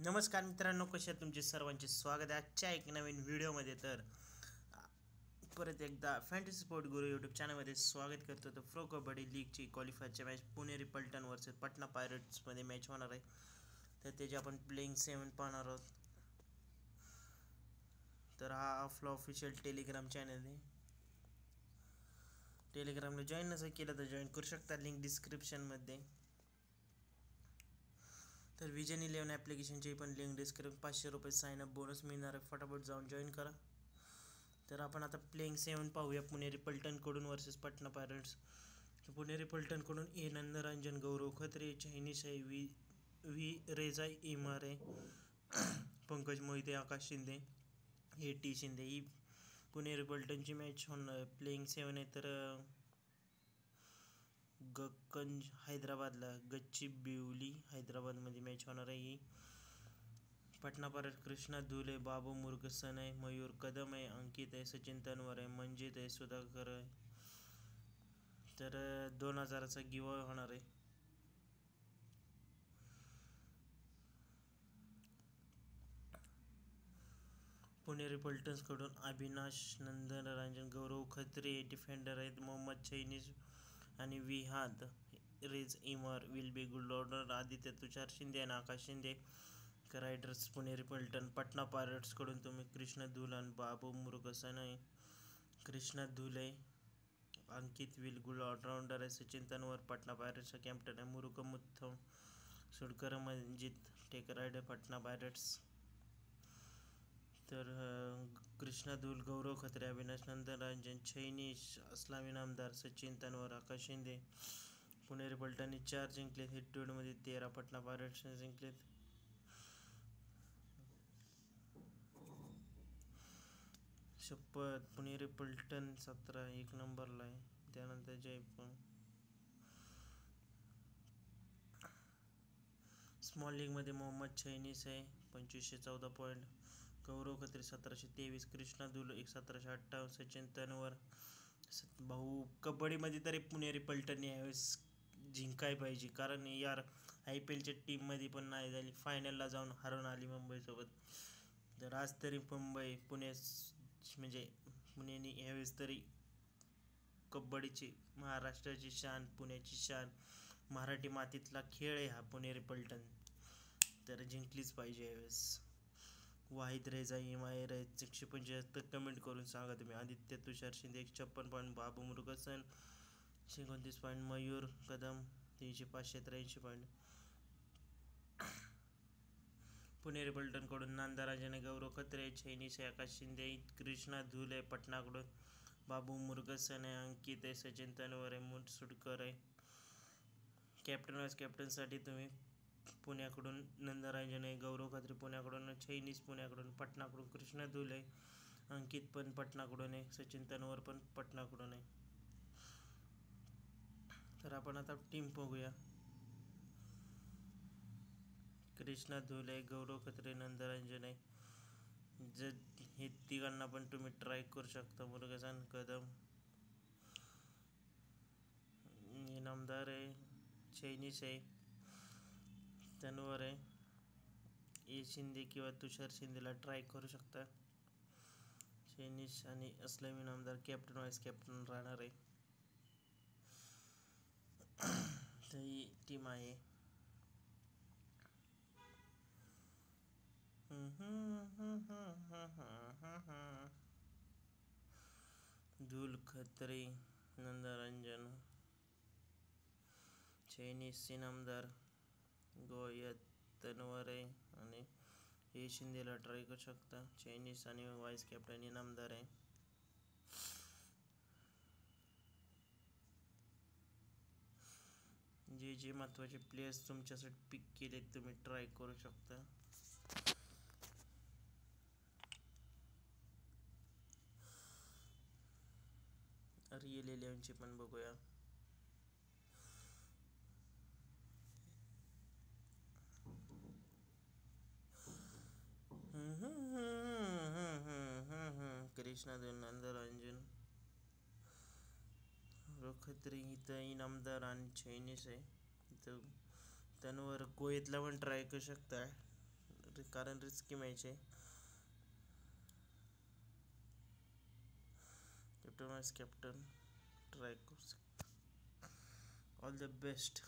नमस्कार मित्रांनो, कसे आहेत तुमचे सर्वांचे स्वागत आहे आजच्या एक नवीन व्हिडिओमध्ये. तर परत एकदा फॅन्टसी स्पोर्ट गुरु यूट्यूब चॅनलमध्ये स्वागत करतो. तर प्रो कबड्डी लीगची क्वालिफायरची मॅच पुणेरी पलटण वर्सेस पटना पायरेट्समध्ये मॅच होणार आहे. तर त्याची आपण प्लेइंग 7 पाहणार आहोत. तर हा आपला ऑफिशियल टेलिग्राम चॅनल आहे. टेलिग्रामला जॉईन नसेल केलं तर जॉईन करू शकता, लिंक डिस्क्रिप्शनमध्ये. तर विजन 11 ॲप्लिकेशनची पण लिंक डिस्क्रिप्शन, 500 रुपये साइन अप बोनस मिळणार आहे. फटाफट जाऊन जॉईन करा. तर आपण आता प्लेइंग 7 पाहूया पुणेरी पलटणकडून वर्सेस पटना पायरेट्स. पुणेरी पलटणकडून ए नंदरंजन, गौरव खत्रे, चायनीस आहे, V Reza Imare, Pankaj Mohite, Aakash Shinde, A T Shinde. ही पुणेरी पलटणची मॅच होणार प्लेइंग 7 आहे. तर गक्कंज हैदराबादला, गच्चीबिवली हैदराबादमध्ये मॅच होणार आहे. ही पटना पायरेट्स कृष्णा धुले, बाबू मुरगसन आहे, मयूर कदम आहे, अंकित आहे, सचिन तनवर आहे, मंजित आहे, सुधाकर आहे. तर 2000चा गिव्ह होणार आहे. पुणेरी पलटन्सकडून अविनाश नंदनरंजन, गौरव खत्रे डिफेंडर आहेत, मोहम्मद चायनीज आणि Vahid Reza Imar will be good order. Aditya Tushar Shinde आणि आकाश शिंदे रायडर्स. पुणेरी पलटण पटना पायरेट्सकडून तुम्ही कृष्णा धुल आणि बाबू मुरगसन आहे. कृष्णा धुल आहे, अंकित विल गुड ऑलराऊंडर आहे, सचिन तनवर पटना पायरेट्सचा कॅप्टन आहे, मुरुगमुथम सुडकर, मंजित टेक रायडर पटना पायरेट्स. तर कृष्णा धुल, गौरव खत्रे, अविनाश नंदनरंजन, चैनीश, असलाम इनामदार, सचिन तनवर, आकाश शिंदे. पुणेरी पलटणने 4 जिंकलेत. हे मध्ये 13 पटना पायरेट्सने जिंकलेत. शपथ, पुणेरी पलटण 17 नंबरला आहे. त्यानंतर जयपूर. स्मॉल लीगमध्ये मोहम्मद चायनीस आहे 2514 पॉईंट, गौरव खत्रे 1723, कृष्णा धुल 1758, सचिन तनवर. भाऊ कबड्डीमध्ये तरी पुणेरी पलटणने यावेळेस जिंकाय पाहिजे, कारण यार IPLच्या टीममध्ये पण नाही झाली, फायनलला जाऊन हरवून आली मुंबईसोबत. तर आज तरी पुणे म्हणजे पुणेने यावेळेस तरी कबड्डीची महाराष्ट्राची शान, पुण्याची शान, मराठी मातीतला खेळ आहे हा पुणेरी पलटण. तर जिंकलीच पाहिजे यावेळेस. वाहिद रेजा इमायर आहे 175. कमेंट करून सांगा तुम्ही. आदित्य तुषार शिंदे 156 पॉईंट, बाबू मुरगसन 29 पॉईंट, मयूर कदम 583 पॉईंट. पुणेरी पलटणकडून नंदराजन, गौरव खत्रे, चैनीस आहे, आकाश शिंदे, कृष्णा धुल आहे पटनाकडून, बाबू मुरगसन आहे, अंकित आहे, सचिन तनवर आहे, मुटसुडकर आहे. कॅप्टन वाईस कॅप्टनसाठी तुम्ही पुण्याकडून नंदराजन आहे, गौरव खत्रे पुण्याकडून, चैनीस पुण्याकडून, पटनाकडून कृष्णा धुल आहे, अंकित पण पटनाकडून आहे, सचिन तनवर पण पटनाकडून आहे. तर आपण आता टीम बघूया. कृष्णा धुल आहे, गौरव खत्रे, नंदरंजन आहे. जर हे तिघांना पण तुम्ही ट्राय करू शकता. मुरगसन, कदम, इनामदार आहे, चैनीस आहे, तनवर आहे, ए शिंदे किंवा तुषार शिंदेला ट्राय करू शकता. चैनीस आणि Aslam Inamdar captain vice captain राहणार आहे. तर ही टीम आहे. धुल, खत्रे, नंदरंजन, चैनीस, इनामदार, गोयत, तनवर आहे आणि ए शिंदेला ट्राय करू शकता. चैनीस आणि वाईस कॅप्टन इनामदार आहे. जे जे महत्त्वाचे प्लेयर्स तुमच्यासाठी पिक केले तुम्ही ट्राय करू शकता. रिअल 11ची पण बघूया. कृष्णा धुल, नंदरंजन, खत्री, इथं इनामदार आणि चैनीस आहे. इथं तनवर, गोयतला पण ट्राय करू शकता. कारण रिस्की मॅच आहे. कॅप्टन वाईस कॅप्टन ट्राय करू शकता. All the best.